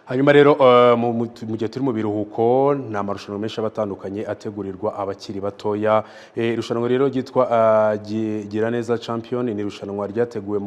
Hanyuma rero mu gihe turi mu biruhuko nta marushanwa menshi abatandukanye ategurirwa abakiri batoya. Irushanwa rero ryitwa Gira Neza Champion ni irushanwa ryateguwe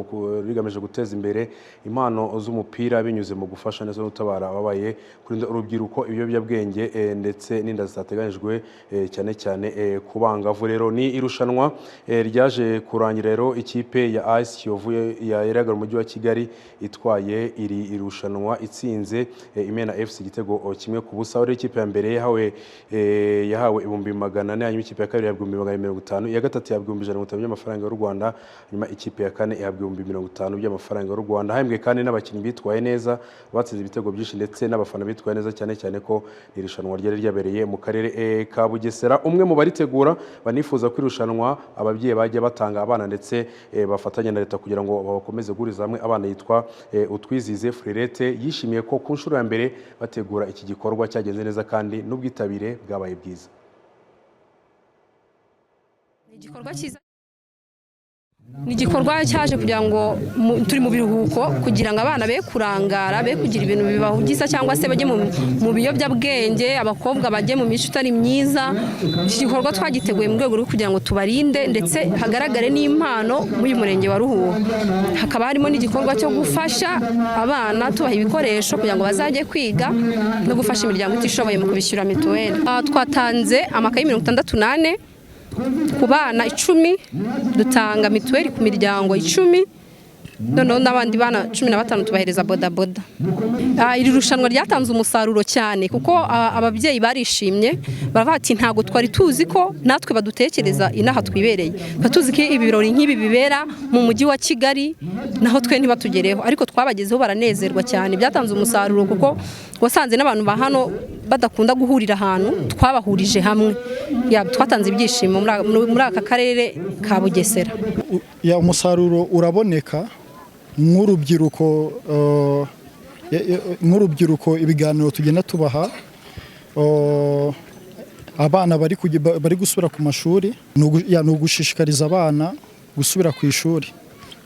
rigamije guteza imbere impano z'umupira binyuze mu gufasha neza no gutabara ababaye kurinda urubyiruko ibiyobyabwenge ndetse n'inda zitateganyijwe cyane cyane ku bangavu. Rero ni irushanwa ryaje kurangira rero ikipe ya AS Kiyovu yaraga mu mujyi wa Kigali itwaye iri irushanwa itsinze Imena FC igitego kimwe ku busa. Uri ikipe ya mbere yahawe 400,000, hanyuma ikipe ya kabiri yahabwa 250,000, iya gatatu yahabwa 150,000 by'amafaranga y'u Rwanda, hanyuma ikipe ya kane yahabwa 50,000 by'amafaranga y'u Rwanda. Hahembwe kandi n'abakinnyi bitwaye neza batsinze ibitego byinshi ndetse n'abafana bitwaye neza cyane ko irushanwa ryari ryabereye mu karere ka Bugesera. Umwe mu baritegura banifuza ko irushanwa ababyeyi bajya batanga abana ndetse bafatanya na leta kugira ngo bakomeze guriza hamwe abana, yitwa Utwizize Frerete. Yishimiye ko ku nshuro ya mbere bategura iki gikorwa cyagenze neza kandi n'ubwitabire bwabaye bwiza. Ni igikorwa cyaje kugira ngo turi mu biruhuko kugira ngo abana be kurangara, be kugira ibintu bibahugiza cyangwa se bajye mu biyobyabwenge, abakobwa bajye mu mico itari myiza. Iki gikorwa twagiteguye mu rwego rwo kugira ngo tubarinde ndetse hagaragare n'impano muri murenge wa Ruhuha. Hakaba harimo n'igikorwa cyo gufasha abana tubaha ibikoresho kugira ngo bazajye kwiga no gufasha imiryango itishoboye mu kubishyura mituweli. Twatanze amakayi 68 ku bana 10, dutanga mituweli ku miryango 10, noneho n'abandi bana 15 tubahereza bodaboda. Iri rushanwa ryatanze umusaruro cyane kuko ababyeyi barishimye, baravuga ati ntago twari tuzi ko natwe badutekereza inaha twibereye, batuzi ko ibirori nk'ibi bibera mu mujyi wa Kigali naho twe ntibatugereho, ariko twabagezeho baranezerwa cyane. Byatanze umusaruro kuko wasanze n'abantu ba hano badakunda guhurira ahantu, twabahurije hamwe. Twatanze ibyishimo muri aka karere ka Bugesera. Umusaruro uraboneka nk'urubyiruko ibiganiro tugenda tubaha, abana bari gusubira ku mashuri, ni ugushishikariza abana gusubira ku ishuri,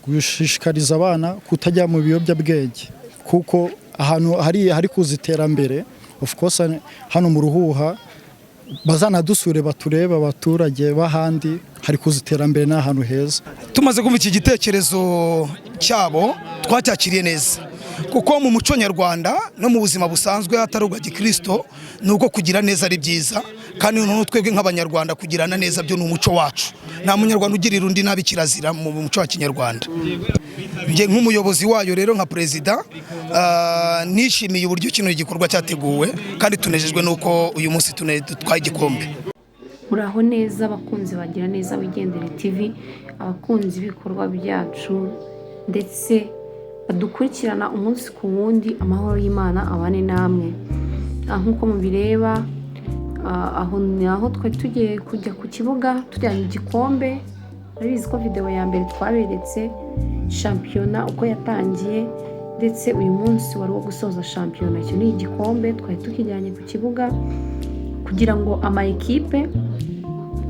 gushishikariza abana kutajya mu biyobyabwenge kuko ahantu hari kuza iterambere. Of course hano mu Ruhuha bazanadusure batureba, abaturage b'ahandi hari kuza iterambere n'ahantu heza. Tumaze kumva iki gitekerezo cyabo twacyakiriye neza kuko mu muco nyarwanda no mu buzima busanzwe atari ubwa gikristo nuko kugira neza ari byiza, kandi noneho twebwe nk'abanyarwanda kugirana neza byo ni umuco wacu. Nta munyarwanda ugirira undi nabi, kirazira mu muco wa kinyarwanda. Nge nk'umuyobozi wayo rero nka perezida nishimiye uburyo kino gikorwa cyateguwe kandi tunejejwe nuko uyu munsi dutwaye igikombe. Muraho neza abakunzi bagira neza Wigendere TV, abakunzi b'ibikorwa byacu ndetse badukurikirana umunsi ku wundi. Amahoro y'Imana abane namwe. Nk'uko mubireba aho twari tugiye kujya ku kibuga tujyanye igikombe. Murabizi ko video ya mbere twaberetse shampiyona uko yatangiye ndetse uyu munsi wari wo gusoza shampiyona. Icyo ni igikombe twari tukijyanye ku kibuga kugira ngo ama ekipe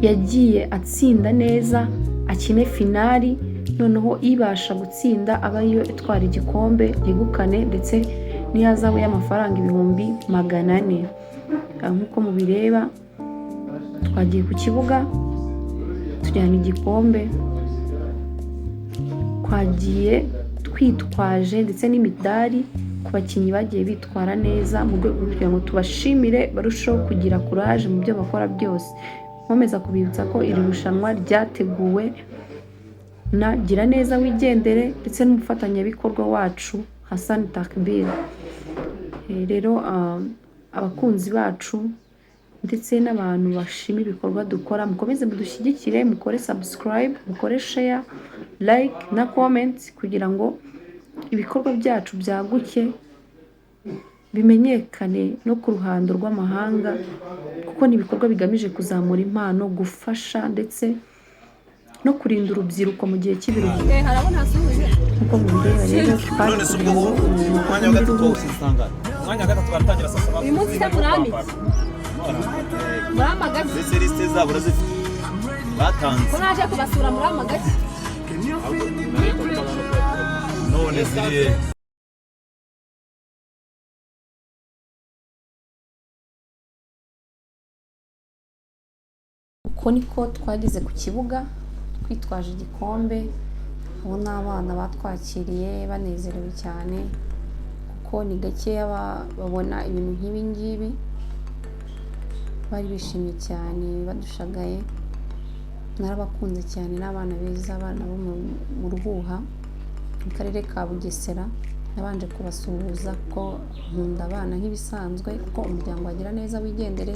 yagiye atsinda neza akine finali, noneho ibasha gutsinda aba yo itwara igikombe yegukane ndetse n'ihazabu y'amafaranga 400,000. Nk'uko mubireba twagiye ku kibuga tujyana igikombe, twagiye twitwaje ndetse n'imidari ku bakinnyi bagiye bitwara neza mu rwego kugira ngo tubashimire barushaho kugira courage mu byo bakora byose. Nkomeza kubibutsa ko iri rushanwa ryateguwe na Gira Neza Wigendere ndetse n'umufatanyabikorwa wacu Hassan Takbir. Rero abakunzi bacu ndetse n'abantu bashima ibikorwa dukora, mukomeze mudushyigikire, mukore subscribe, mukore share, like na comment kugira ngo ibikorwa byacu byaguke bimenyekane no ku ruhando rw'amahanga, kuko ni ibikorwa bigamije kuzamura impano, gufasha ndetse no kurinda urubyiruko mu gihe cy'ibiruhuko. Kuko mu bireba rero none ziriye uko niko twageze ku kibuga twitwaje igikombe. Abo ni abana batwakiriye banezerewe cyane kuko ni gakeya babona ibintu nk'ibi ngibi. Bari bishimye cyane badushagaye. Narabakunze cyane, n'abana beza, abana bo mu Ruhuha mu karere ka Bugesera. Nabanje kubasuhuza ko nkunda abana nk'ibisanzwe, kuko umuryango wagira neza wigendere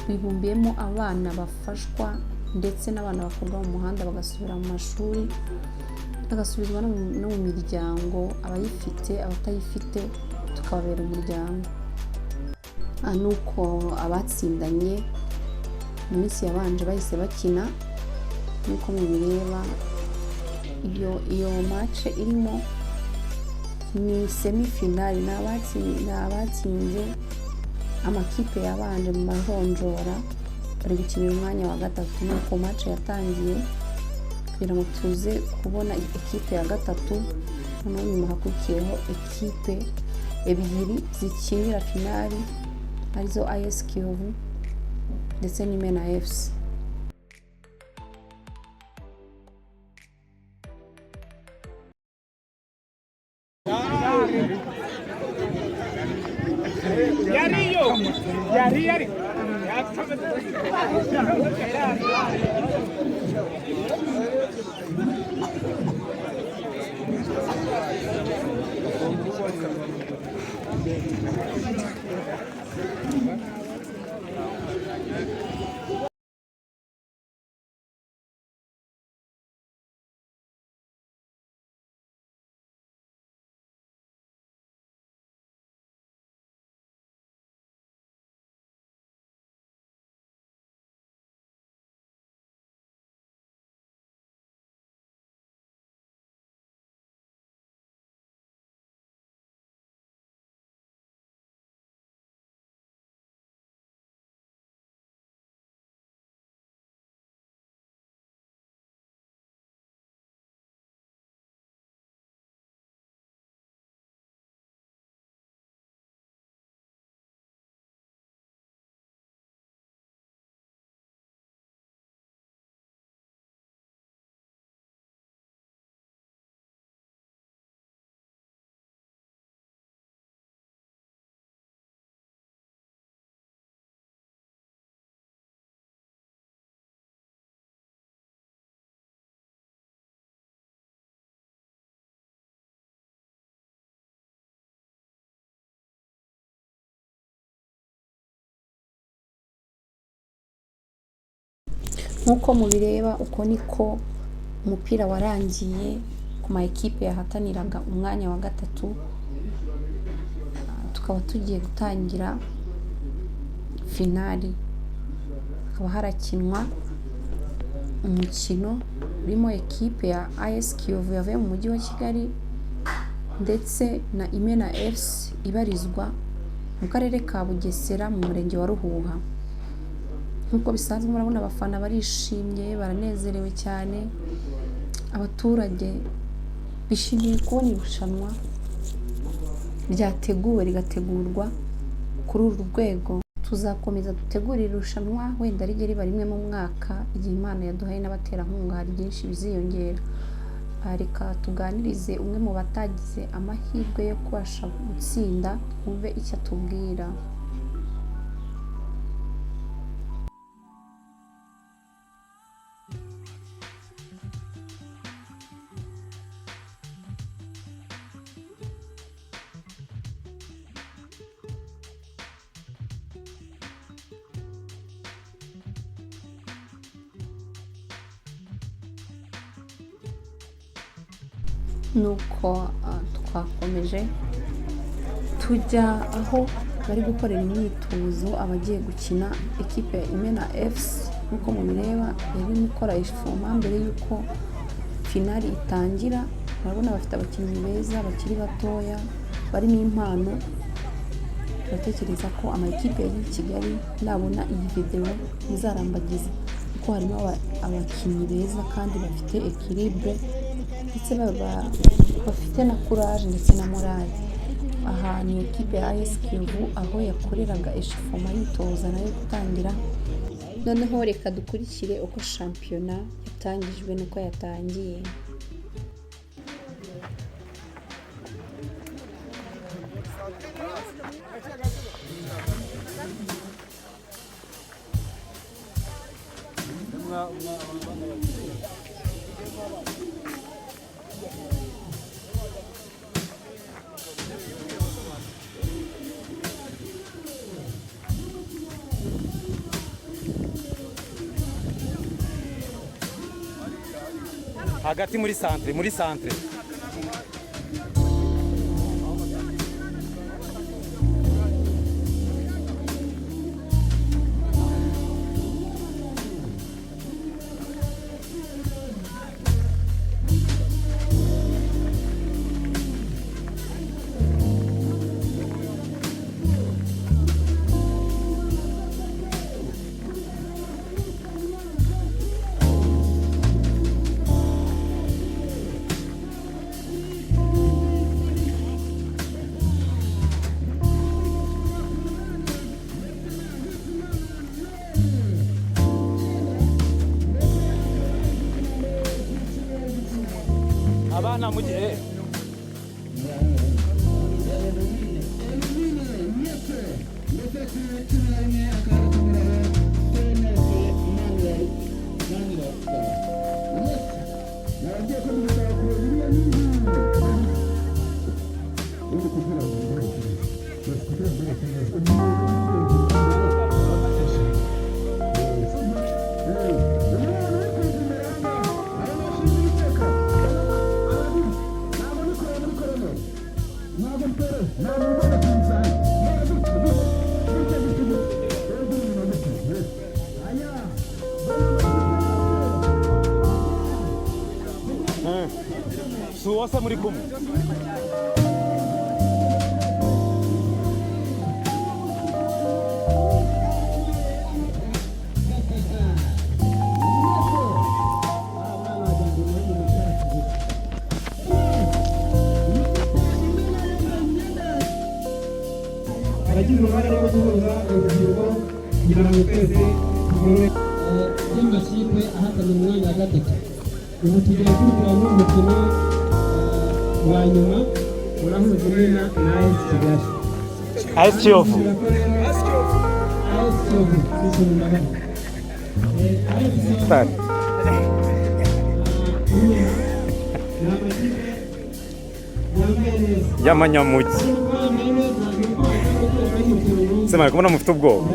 wibumbiyemo abana bafashwa ndetse n'abana bakurwa mu muhanda bagasubira mu mashuri, bagasubizwa no mu miryango, abayifite abatayifite tukababera umuryango. Nuko abatsindanye mu minsi yabanje bahise bakina nk'uko mubireba. Iyo match irimo ni semi-finale, ni abatsinze amakipe yabanje mu majonjora bari gukinira umwanya wa gatatu. Nuko match yatangiye kugira ngo tuze kubona ikipe ya gatatu, noneho nyuma hakurikiyeho ikipe ebyiri zikinira finali arizo AS Kiyovu ndetse n'Imena FC. Nk'uko mubireba, uko niko umupira warangiye ku ma ekipe yahataniraga umwanya wa gatatu. Tukaba tugiye gutangira finali. Hakaba harakinwa umukino urimo ekipe ya AS Kiyovu yavuye mu mujyi wa Kigali ndetse na Imena FC ibarizwa mu karere ka Bugesera mu murenge wa Ruhuha. Nk'uko bisanzwe murabona abafana barishimye, baranezerewe cyane. Abaturage bishimiye kubona irushanwa ryateguwe rigategurwa kuri uru rwego. Tuzakomeza dutegura irushanwa, wenda rijye riba rimwe mu mwaka. Igihe Imana yaduhaye n'abaterankunga hari byinshi biziyongera. Reka tuganirize umwe mu batagize amahirwe yo kubasha gutsinda, twumve icyo atubwira. Nuko twakomeje tujya aho bari gukorera imyitozo abagiye gukina ekipe ya Imena FC. Nk'uko mubireba yari gukora ishofoma mbere y'uko finali itangira. Urabona bafite abakinnyi beza bakiri batoya barimo impano. Turatekereza ko amakipe ya Kigali nabona iyi video muzarambagiza, kuko harimo abakinnyi beza kandi bafite equilibre ndetse bafite na courage ndetse na morale. Aha ni ekipe ya AS Kiyovu aho yakoreraga eshofoma yitoza nayo gutangira noneho reka dukurikire uko shampiyona yatangijwe n'uko yatangiye. hagati muri centre abana mu gihe suwose muri kumwe abagize uruhare rwo guhuza urubyiruko kugira ngo twese tugorore y'amakipe ahatanira umwanya wa gatatu. Ubu tugiye gukurikirana umukino wa nyuma urahuza Imena na AS Kigali. AS Kiyovu y'amanyamugi semana kubona mufite ubwoba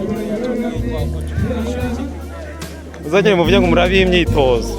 uzagere muvuge ngo murabe imyitozo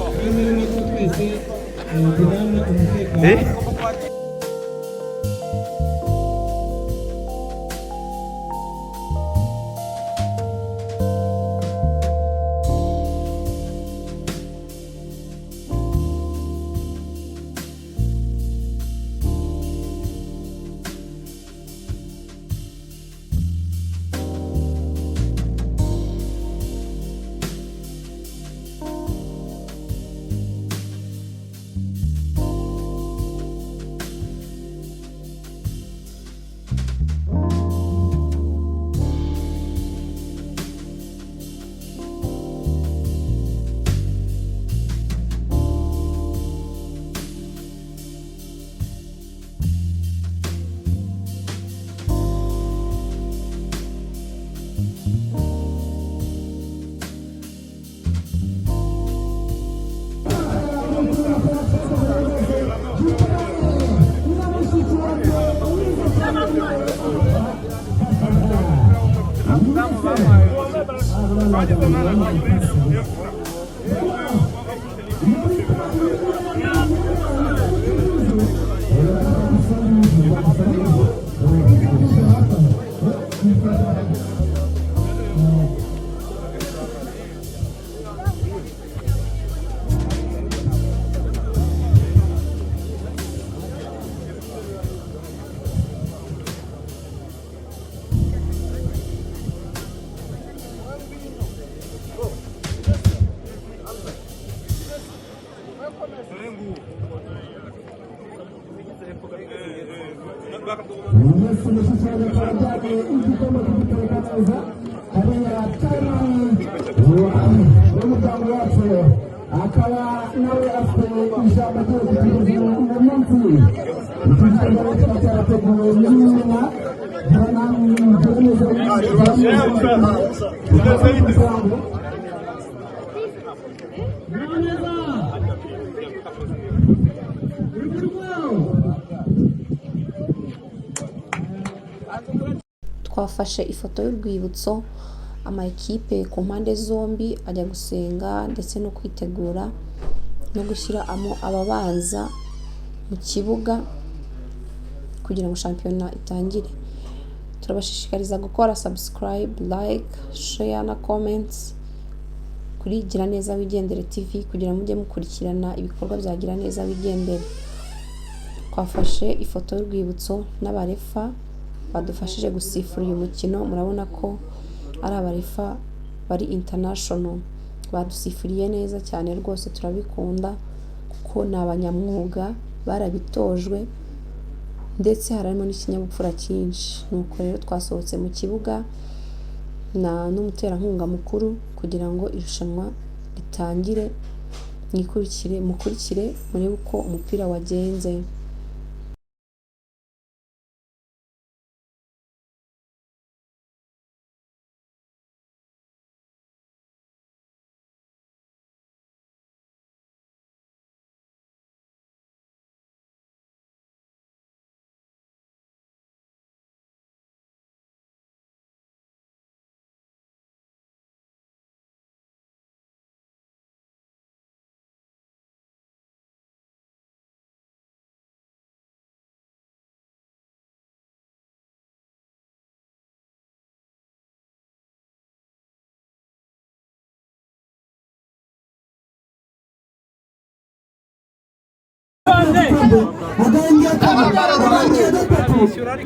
Hari akaba nawe afite ijambo ryo kutugeza uyu munsi iki gikorwa kiba cyarateguwe n'intumwa twafashe ifoto y'urwibutso amakipe ku mpande zombi ajya gusenga ndetse no kwitegura no gushyiramo ababanza mu kibuga kugira ngo shampiyona itangire. Turabashishikariza gukora subscribe, like, share na comments kuri Gira Neza Wigendere TV kugira ngo mujye mukurikirana ibikorwa bya Gira Neza Wigendere. Twafashe ifoto y'urwibutso n'abarefa badufashije gusifura uyu mukino. Murabona ko ari abarefa bari international, badusifuriye neza cyane rwose, turabikunda kuko ni abanyamwuga barabitojwe ndetse harimo n'ikinyabupfura cyinshi. Nuko rero twasohotse mu kibuga n'umuterankunga mukuru kugira ngo irushanwa ritangire. Mukurikire murebe uko umupira wagenze.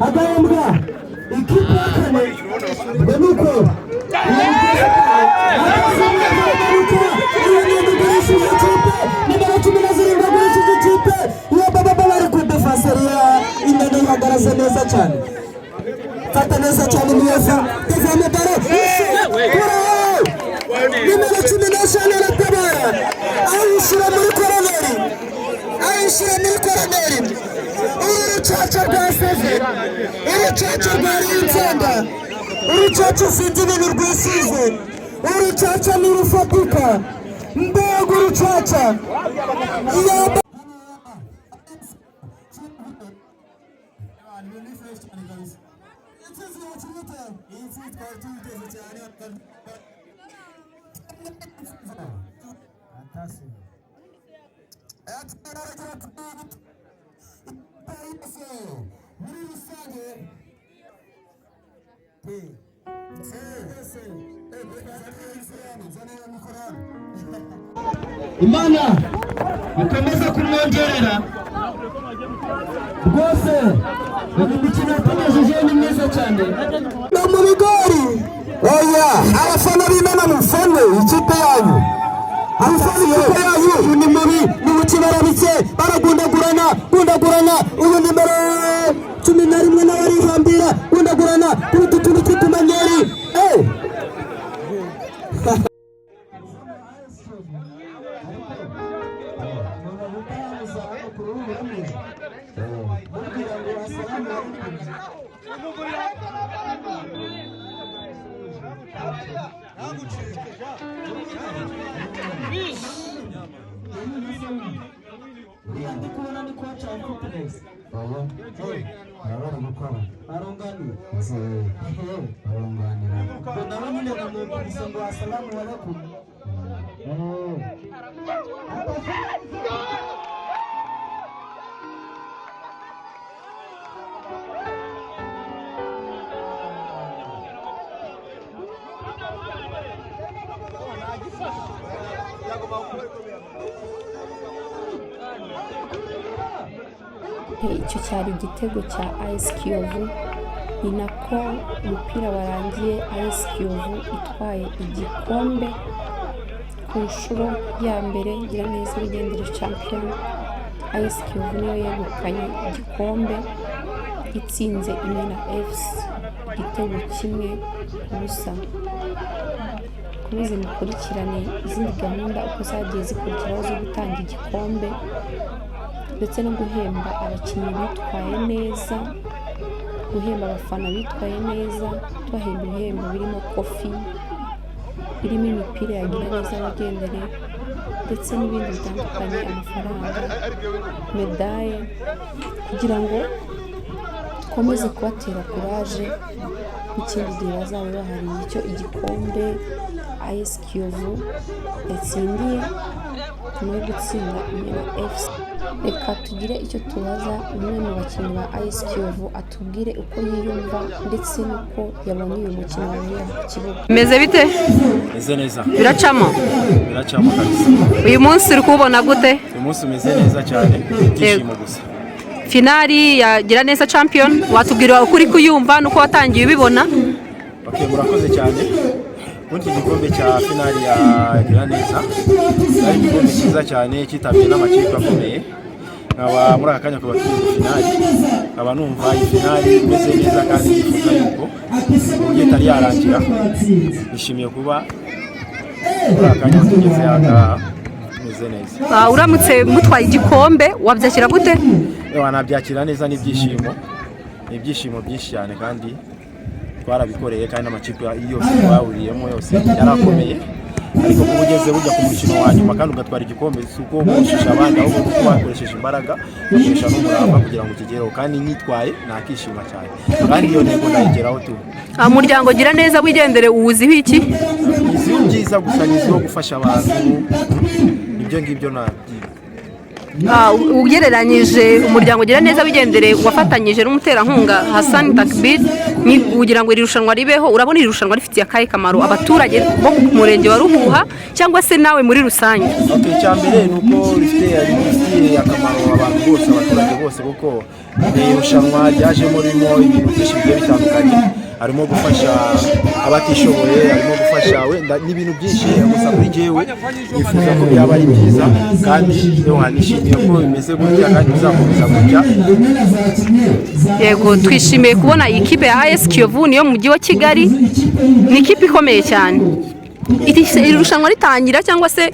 agahembwa ikipe ya kane benuko nimero 17 agurishije ikipe iyo baba bari ku defenseria imbere ihagaraze neza cyane, fata neza cyane neza tevame baro nimero 15 aratabara ayishira muri koroneri urucaca rwa seze, urucaca rwa rinzenda, urucaca ufite ibintu rwisize, urucaca ntirufatika, mbega urucaca muri rusange Imana ikomeza kumwongerera rwose. Uyu mukino ukomejeje ni mwiza cyane no mu bigori. Oya, abafana b'Imana mufane ikipe yanyu, abafana ikipe yanyu ni mubi, ni mukibarabitse baragundagurana uyu nimero 11 nawe arihambira gundagurana kuri utuntu tw'utumanyeri. Ndikubona ni kwa cha fitness. Arongani. Aronganira. Nawe nyine namubise ngo assalamu alaikum. Icyo cyari igitego cya AS Kiyovu, ni nako umupira warangiye AS Kiyovu itwaye igikombe ku nshuro ya mbere. Gira Neza Wigendere champion. AS Kiyovu niyo yegukanye igikombe itsinze Imena FC igitego 1-0. mukomeze mukurikirane izindi gahunda uko zagiye zikurikiraho zo gutanga igikombe ndetse no guhemba abakinnyi bitwaye neza, guhemba abafana bitwaye neza, tubahemba ibihembo birimo kofi, birimo imipira yagira neza abagendere ndetse n'ibindi bitandukanye, amafaranga, medaye, kugira ngo dukomeze kubatera kuraje n'ikindi gihe bazaba bahariye icyo igikombe AS Kiyovu yatsindiye nyuma yo gutsinda Imena FC. Reka tugire icyo tubaza umwe mu bakinnyi ba AS Kiyovu atubwire uko yiyumva ndetse n'uko yabonye uyu mukino wabereye ku kibuga. Meze bite? Meze neza. Biracamo kabisa. Uyu munsi uri kubona gute? Uyu munsi umeze neza cyane, ibyishimo gusa. Finali ya Giraneza Champion, watubwira uko uri kuyumva nuko watangiye ubibona? Okay, murakoze cyane. Ubundi igikombe cya finali ya Giraneza ari igikombe cyiza cyane cyitabiriwe n'amakipe akomeye. Nkaba muri aka kanya kuba turi finali, nkaba numva iyi finali imeze neza kandi yifuza yuko ugiye itari yarangira. Nishimiye kuba muri aka kanya tugeze aha imeze neza. Uramutse mutwaye igikombe wabyakira gute? Nabyakira neza n'ibyishimo. Ibyishimo byinshi cyane kandi twarabikoreye kandi n'amakipe yose bahuriyemo yose yarakomeye, ariko kuba ugeze bujya ku mukino wa nyuma kandi ugatwara igikombe si uko gushisha abandi, ahubwo kuko bakoresheje imbaraga bakoresha n'umurava kugira ngo ukigereho, kandi nitwaye nakishima cyane kandi iyo ntego ndayigeraho tu. Umuryango Giraneza wigendere uwuziho iki? Iziho byiza gusa niziho gufasha abantu, ibyo ngibyo ugereranyije umuryango Giraneza wigendere wafatanyije n'umuterankunga Hassan Takbir kugira ngo iri rushanwa ribeho, urabona iri rushanwa rifitiye akahe kamaro abaturage bo ku murenge wa Ruhuha cyangwa se nawe muri rusange? Okay, cyambere nuko rifitiye akamaro abantu bose, abaturage bose, kuko iri rushanwa ryajemo ririmo ibintu byinshi bigiye bitandukanye, harimo gufasha abatishoboye, harimo gufasha wenda n'ibintu byinshi. Gusa kuri jewe nifuza ko byaba ari byiza kandi nishimiye ko bimeze gutya kandi bizakomeza gutya. Yego, twishimiye kubona iyi kipe ya AS Kiyovu niyo mu mujyi wa Kigali, ni ikipe ikomeye cyane. Iri rushanwa ritangira cyangwa se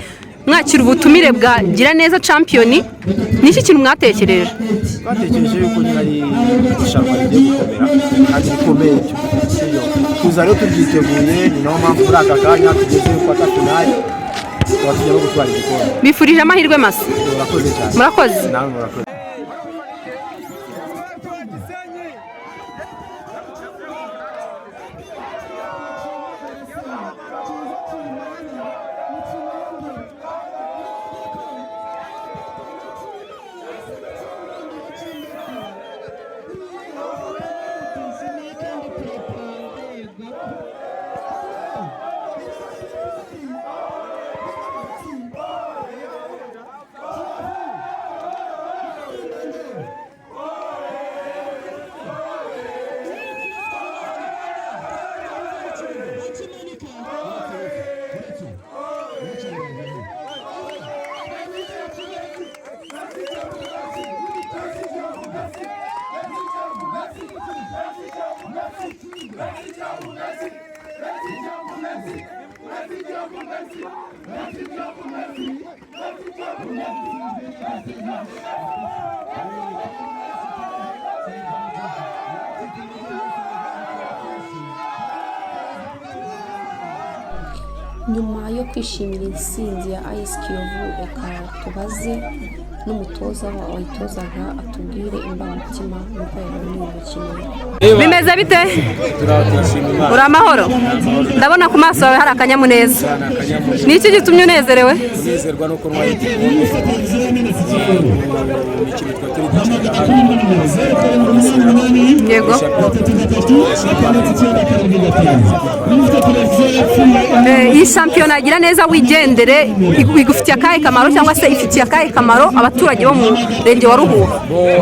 mwakira ubutumire bwa Giraneza Champion, ni iki kintu mwatekereje? Twatekereje yuko ari irushanwa rigiye gukomera kandi rikomeye cyane. Tuza rero tubyiteguye, ni nayo mpamvu muri aka kanya tugeze gufata finali, tugiye no gutwara igikombe. Bifurije amahirwe masa. Murakoze cyane. Murakoze. Namwe murakoze. Nyuma yo kwishimira intsinzi ya AS Kiyovu, reka tubaze n'umutoza wayitozaga atubwire imbamutima nuko yabonye uyu mukino. Bimeze bite? Uri amahoro? Ndabona ku maso yawe hari akanyamuneza. Ni iki gitumye unezerewe? Unezerwa no kunywa igikombe. Yego. Iyi shampiyona Giraneza wigendere igufitiye akahe kamaro cyangwa se ifitiye akahe kamaro abaturage bo mu murenge wa Ruhuha?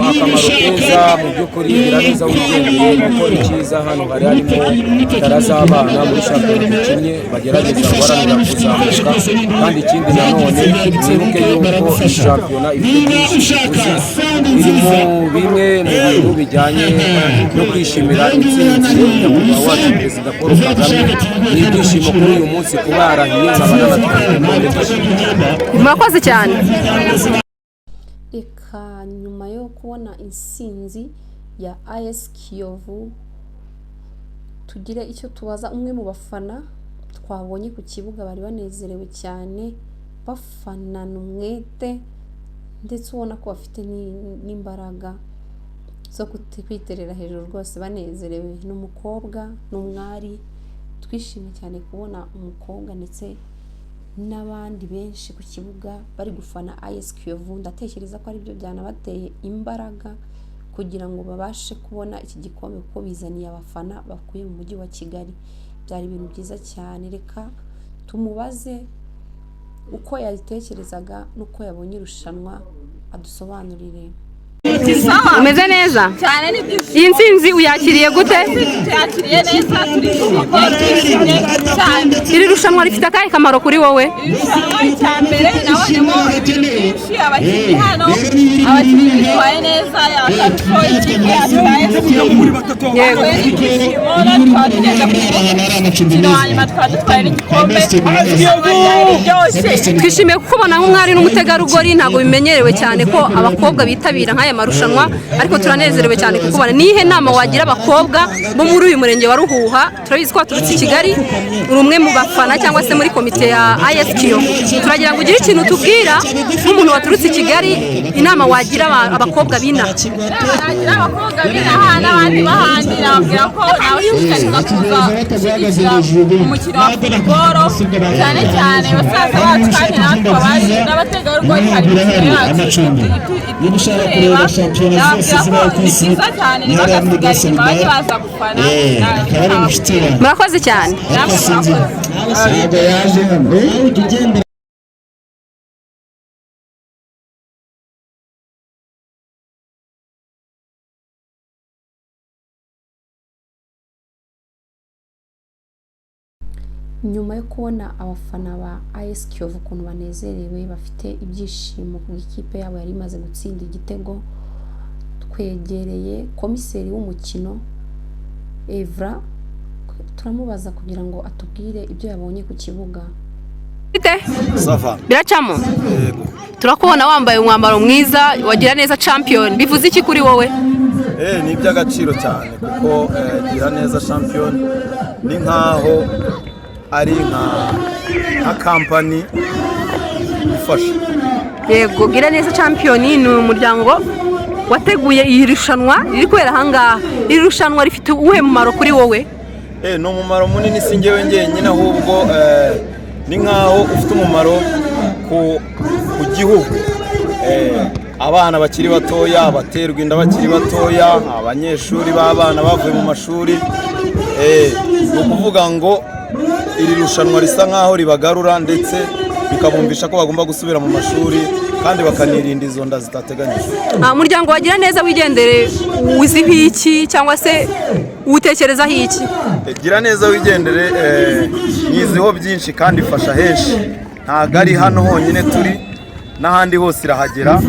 Akamaro keza mu by'ukuri Giraneza wigendeye kuko icyiza hano hari harimo tarazabana muri shampiyona dukinnye bagerageza guharanira kuzamuka, kandi ikindi nanone mwibuke yuko shampiyona ifite byinshi irimo bimwe mu bintu bijyanye no kwishimira intsinzi y'umugabo wacu perezida Paul Kagame ni ibyishimo kuri uyu munsi kuba yarahiye nkaba murakoze cyane. Reka nyuma yo kubona insinzi ya AS Kiyovu tugire icyo tubaza umwe mu bafana twabonye ku kibuga. Bari banezerewe cyane bafanana umwete ndetse ubona ko bafite n'imbaraga zo kwiterera hejuru rwose banezerewe. N'umukobwa n'umwari twishimye cyane kubona umukobwa ndetse n'abandi benshi ku kibuga bari gufana AS Kiyovu. Ndatekereza ko ari byo byanabateye imbaraga kugira ngo babashe kubona iki gikombe kuko bizaniye abafana bakuye mu mujyi wa Kigali. Byari ibintu byiza cyane. Reka tumubaze uko yabitekerezaga n'uko yabonye irushanwa adusobanurire. Umeze neza cyane ni byinshi. Iyi nsinzi uyakiriye gute? Yakiriye neza turishimye cyane. Iri rushanwa rifite akahe kamaro kuri wowe? Irushanwa cya mbere nabonyemo byinshi abakinnyi hano abakinnyi bitwaye neza yakarusho ikipe yatwaye yego ibyishimo natwagenda ku hanyuma twatwaye n'igikombe twishimiye kukubona nk'umwari n'umutegarugori. Ntabwo bimenyerewe cyane ko abakobwa bitabira nk'aya marushanwa ariko turanezerewe cyane kukubona. Nihe nama wagira abakobwa bo muri uyu murenge wa Ruhuha? Turabizi ko waturutse i Kigali uri umwe mu bafana cyangwa se muri komite ya AS Kiyovu. Turagira ngo ugire ikintu tubwira nk'umuntu waturutse i Kigali, inama wagira abakobwa bina. Nagira abakobwa binaha n'abandi bahandi nababwira ko nabashishikariza kuza gushyigikira umukino wa futuboro cyane cyane basaza bacu kandi natwe abari n'abategarugori hari imikino yacu tureba. Nababwira ko ni cyiza cyane ntibagasigare inyuma bajye baza gufana. Murakoze cyane. Nyuma yo kubona abafana ba AS Kiyovu ukuntu banezerewe bafite ibyishimo ku ikipe yabo yari imaze gutsinda igitego, twegereye komiseri w'umukino Evra turamubaza kugira ngo atubwire ibyo yabonye ku kibuga. Biracamo turakubona wambaye umwambaro mwiza wagira neza champion, bivuze iki kuri wowe? Ni iby'agaciro cyane kuko gira neza champion ni nkaho ari nka company ifasha. Yego, gira neza champion ni umuryango wateguye iyi rushanwa riri kubera ahangaha. Iri rushanwa rifite uwuhe mumaro kuri wowe? Ni umumaro munini, si njyewe njyenyine ahubwo ni nkaho ufite umumaro ku gihugu. Abana bakiri batoya baterwa inda bakiri batoya, abanyeshuri b'abana bavuye mu mashuri, ni ukuvuga ngo iri rushanwa risa nkaho ribagarura ndetse bikabumvisha ko bagomba gusubira mu mashuri kandi bakanirinda izo nda zitateganyijwe. Umuryango wagira neza wigendere uziho iki cyangwa se utekerezaho iki? Gira neza wigendere niziho byinshi kandi ifasha henshi, ntabwo ari hano honyine turi, n'ahandi hose irahagera.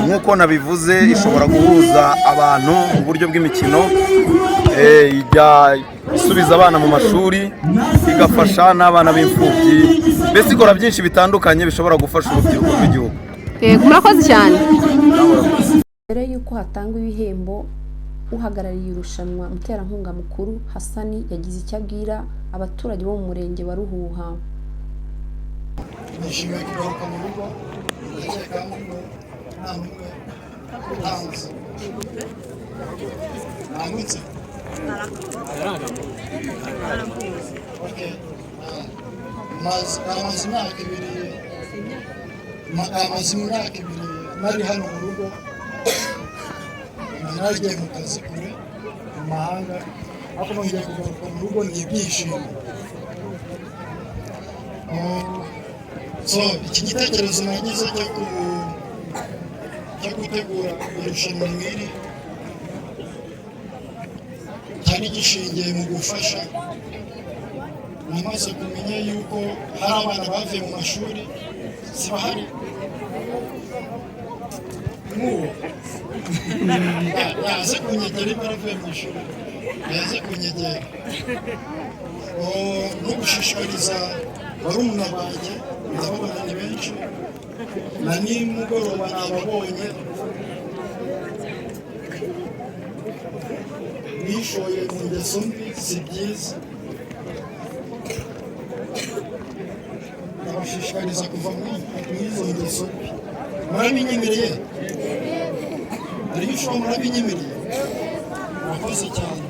Nk'uko nabivuze, ishobora guhuza abantu mu buryo bw'imikino, ijya isubiza abana mu mashuri, igafasha n'abana b'imfubyi, mbese ikora byinshi bitandukanye bishobora gufasha urubyiruko rw'igihugu. Murakoze cyane. Mbere y'uko hatangwa ibihembo, uhagarariye irushanwa umuterankunga mukuru Hasani yagize icyo abwira abaturage bo mu murenge wa Ruhuha. Nishimiye kugaruka mu rugo, ndakeka nta n'umwe utanze. Nangutse? Amaze imyaka ibiri nari hano mu rugo, naragiye mu kazi kure mu mahanga, ariko nongeye kugaruka mu rugo ni ibyishimo. Iki gitekerezo nagize cyo gutegura irushanwa nk'iri cyari gishingiye mu gufasha. Namaze kumenya yuko hari abana bavuye mu mashuri, si bahari nk'uwo yaze kunyegera imbere avuye mu ishuri, yaze kunyegera no gushishikariza barumuna banjye ndababona ni benshi na nimugoroba nababonye bishoye mu ngeso mbi si byiza ndabashishikariza kuva muri izo ngeso mbi murabinyemereye ariyo ushobora murabinyemereye murakoze cyane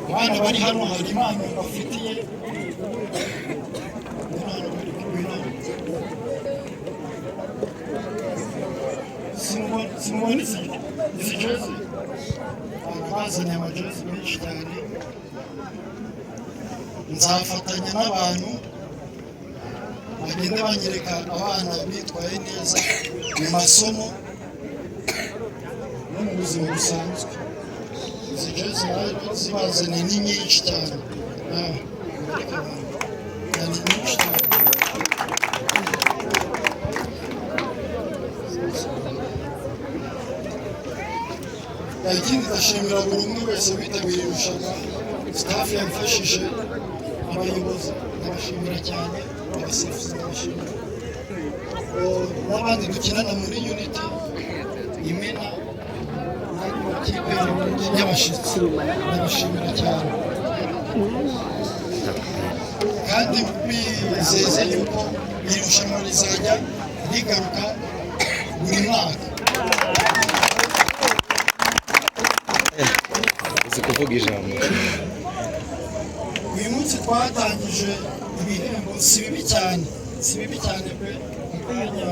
abana bari hano hari impano bafitiye simubona izi jezi bazanye amajezi menshi cyane nzafatanya n'abantu bagenda banyereka abana bitwaye neza mu masomo no mu buzima busanzwe izi jezi zibazanye ni nyinshi cyane ni nyinshi cyane ikindi ndashimira buri umwe wese witabiriye irushanwa staff yamfashije abayobozi ndabashimira cyane abasifuzi ndabashimira n'abandi dukinana muri unity imena n'andi makipe y'abashyitsi ndabashimira cyane kandi bizeza yuko iri rushanwa rizajya rigaruka buri mwaka kuvuga ijambo uyu munsi twatangije ibihembo si bibi cyane pe kumenya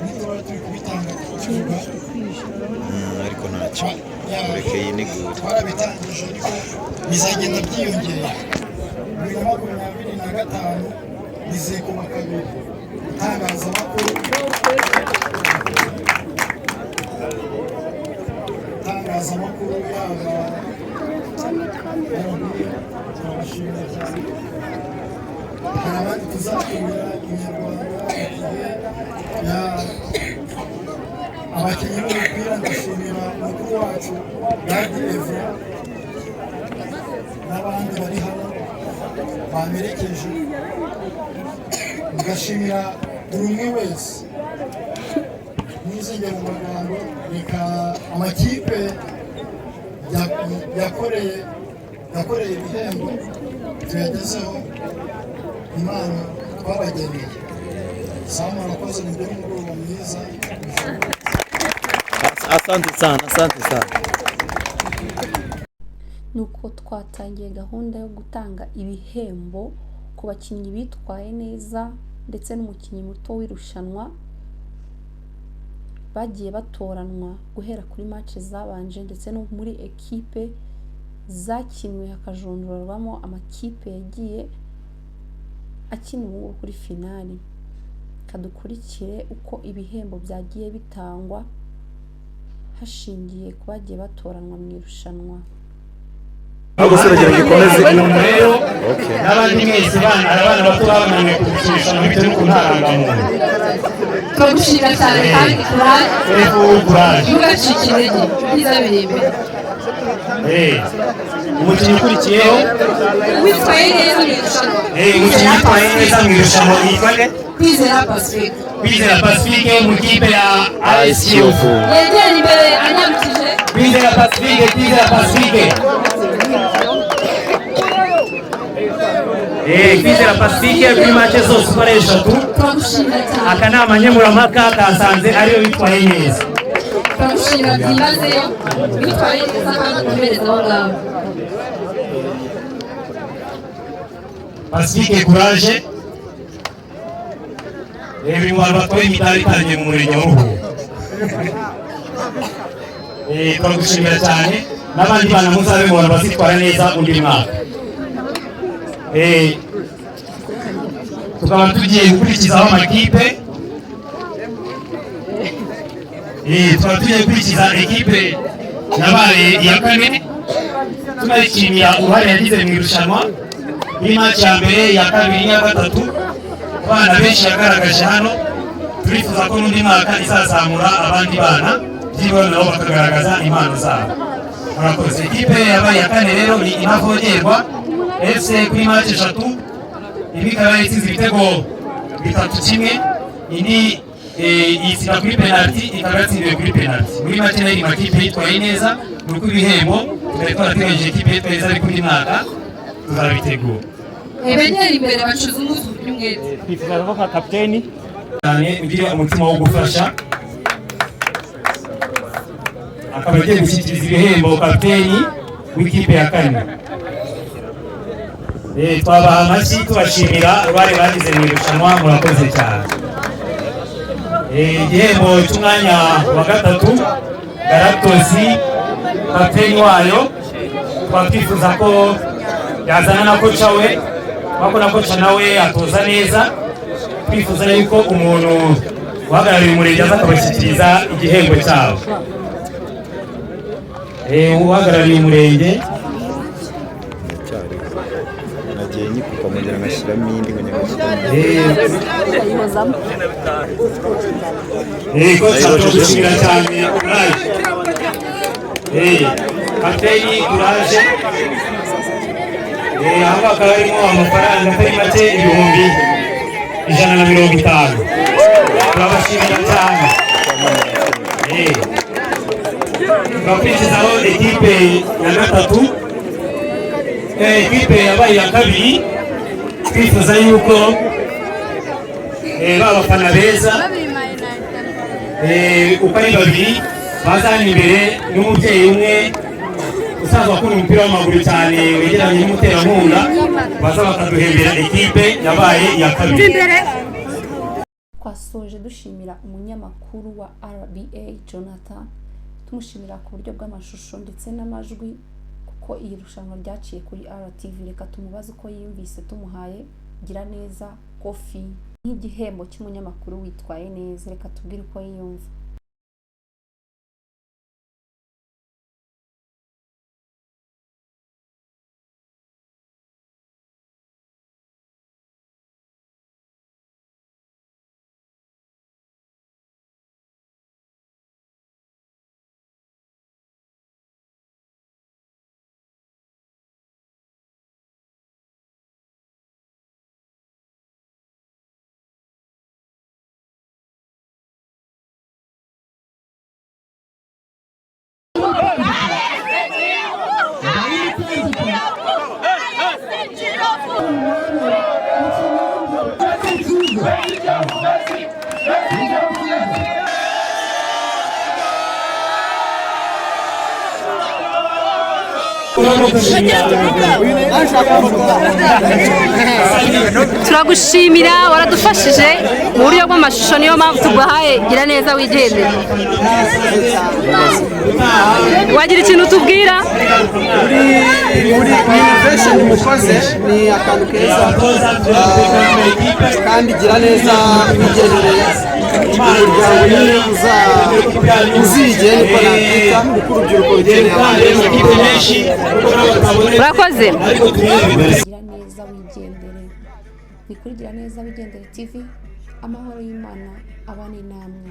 niba turi kubitanga kuvuga ariko ntacyo reka yinigure twarabitangije ariko bizagenda byiyongera 2025 bizekuba kabiri itangazamakuru yaba turabashimira cyane hari abandi tuzatumira inyarwanda abakinnyi b'umupira ndashimira mukuru wacu Gadi Evra n'abandi bari hano bamerekeje ngashimira buri umwe wese nizenge mu magambo reka amakipe yakoreye ibihembo tuyagezeho impano twabageneye samu murakoze mugire umugoroba mwiza asante sana nuko twatangiye gahunda yo gutanga ibihembo ku bakinnyi bitwaye neza ndetse n'umukinnyi muto w'irushanwa bagiye batoranwa guhera kuri match zabanje ndetse no muri ekipe zakinwe hakajondorwamo amakipe yagiye akinwa kuri finali kadukurikire uko ibihembo byagiye bitangwa hashingiye ku bagiye batoranwa mu irushanwa n'abandi mwese abana bato babonanye kurusha bitewe n'ukuntu ntarangamuntu turagushimira cyane kandi ntugacike intege byiza biri imbere umukinnyi ukurikiyeho witwaye neza mu irushanwa umukinnyi witwaye neza mu irushanwa yitwa nde Kwizera Pacifique mu kipe ya AS Kiyovu yegera imbere anyarukije Kwizera Pacifique Kwizera Pacifique kuri match zose uko ari eshatu akanama nkemurampaka kasanze ariyo bitwaye neza turagushimira byimazeyo bitwaye neza kandi ukomereza aho ngaho Pacifique courage reba ingwano batwaye imidari itangiye mu murenge w'uruhu turagushimira cyane n'abandi bana muzabibona bazitwara neza undi mwaka tukaba tugiye gukurikizaho amakipe tukaba tugiye gukurikiza ekipe yabaye iya kane tunayishimira uruhare yagize mu irushanwa y'imaki ya mbere iya kabiri n'iya gatatu abana benshi yagaragaje hano turifuza ko n'undi mwaka izazamura abandi bana byibura nabo bakagaragaza impano zabo murakoze. Ikipe yabaye ya kane rero ni Intavogerwa FC kuri match 3, imwe ikaba itsinze ibitego 3-1, indi itsinda kuri penalty, ikaba yatsindiwe kuri penalty. Muri match nayo imakipe yitwaye neza, nuko ibihembo twari twarategereje ikipe yitwaye neza ariko undi mwaka tuzabitegura. Ebegera imbere bacuza umuzi by'umwete. Twifuza ko nka kapiteni cyane ugira umutima wo gufasha, akaba agiye gushyikiriza ibihembo kapiteni w'ikipe ya kane. Twabaha amashyi tubashimira uruhare bagize mu irushanwa, murakoze cyane. Igihembo cy'umwanya wa gatatu Galactose kapiteni wayo, twakwifuza ko yazana na koca we, kuko na koca nawe atoza neza. Twifuza yuko umuntu uhagarariye umurenge aza akabashyikiriza igihembo cyabo. Uhagarariye umurenge nagiye nyikupa mongera ngashyiramo indi koca tugushimira cyane kuraje. Kapiteni kuraje. Hano hakaba harimo amafaranga atari make ibihumbi 150. Turabashimira cyane. Twakurikizaho ekipe ya gatatu, ekipe yabaye ya kabiri. Twifuza yuko b'abafana beza uko ari babiri bazana imbere n'umubyeyi umwe usanzwe akunda umupira w'amaguru cyane wegeranye n'umuterankunga, baza bakaduhembera ekipe yabaye iya kabiri. Twasoje dushimira umunyamakuru wa RBA Jonathan, tumushimira ku buryo bw'amashusho ndetse n'amajwi kuko iyi rushanwa ryaciye kuri RTV. Reka tumubaze uko yiyumvise tumuhaye Giraneza Coffee nk'igihembo cy'umunyamakuru witwaye neza. Reka tubwire uko yiyumva. turagushimira waradufashije mu buryo bw'amashusho, niyo mpamvu tuguhaye Giraneza wigendere. Wagira ikintu tubwira? muri innovation mukoze ni akantu keza kandi Giraneza wigendere umuryango nyine uzigeye niko nakwita kuko urubyiruko rukeneye abantu benshi. Urakoze. Giraneza wigendere ni kuri Giraneza wigendere TV. Amahoro y'Imana abane namwe.